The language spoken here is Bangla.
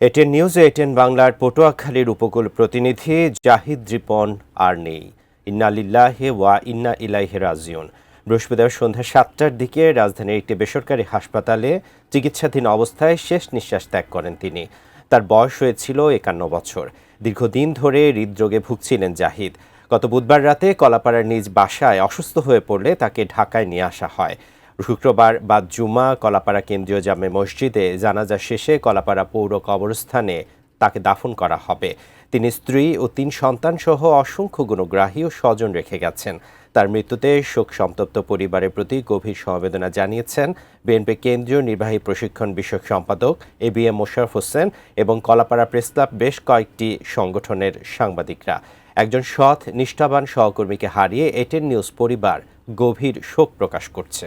এটিএন নিউজ এটিএন বাংলার পটুয়াখালীর উপকূল প্রতিনিধি জাহিদ রিপন আর নেই। ইন্না লিল্লাহি ওয়া ইন্না ইলাইহি রাজিউন। বৃহস্পতিবার সন্ধ্যা 7টার দিকে রাজধানীর একটি বেসরকারি হাসপাতালে চিকিৎসাধীন অবস্থায় শেষ নিঃশ্বাস ত্যাগ করেন তিনি। তার বয়স হয়েছিল 51 বছর। দীর্ঘদিন ধরে হৃদরোগে ভুগছিলেন জাহিদ। গত বুধবার রাতে কলাপাড়ার নিজ বাসায় অসুস্থ হয়ে পড়লে তাকে ঢাকায় নিয়ে আসা হয়। শুক্রবার বাদ জুমা কলাপাড়া কেন্দ্রীয় জামে মসজিদে জানাজা শেষে কলাপাড়া পৌর কবরস্থানে তাকে দাফন করা হবে। তিনি স্ত্রী ও 3 সন্তান সহ অসংখ্য গুণগ্রাহী ও স্বজন রেখে গেছেন। তার মৃত্যুতে শোক সন্তপ্ত পরিবারের প্রতি গভীর সমবেদনা জানিয়েছেন বিএনপি কেন্দ্রীয় নির্বাহী প্রশিক্ষণ বিষয়ক সম্পাদক এবিএম মোশাররফ হোসেন এবং কলাপাড়া প্রেসক্লাব বেশ কয়েকটি সংগঠনের সাংবাদিকরা। একজন সৎ নিষ্ঠাবান সহকর্মীকে হারিয়ে এটিএন নিউজ পরিবার গভীর শোক প্রকাশ করছে।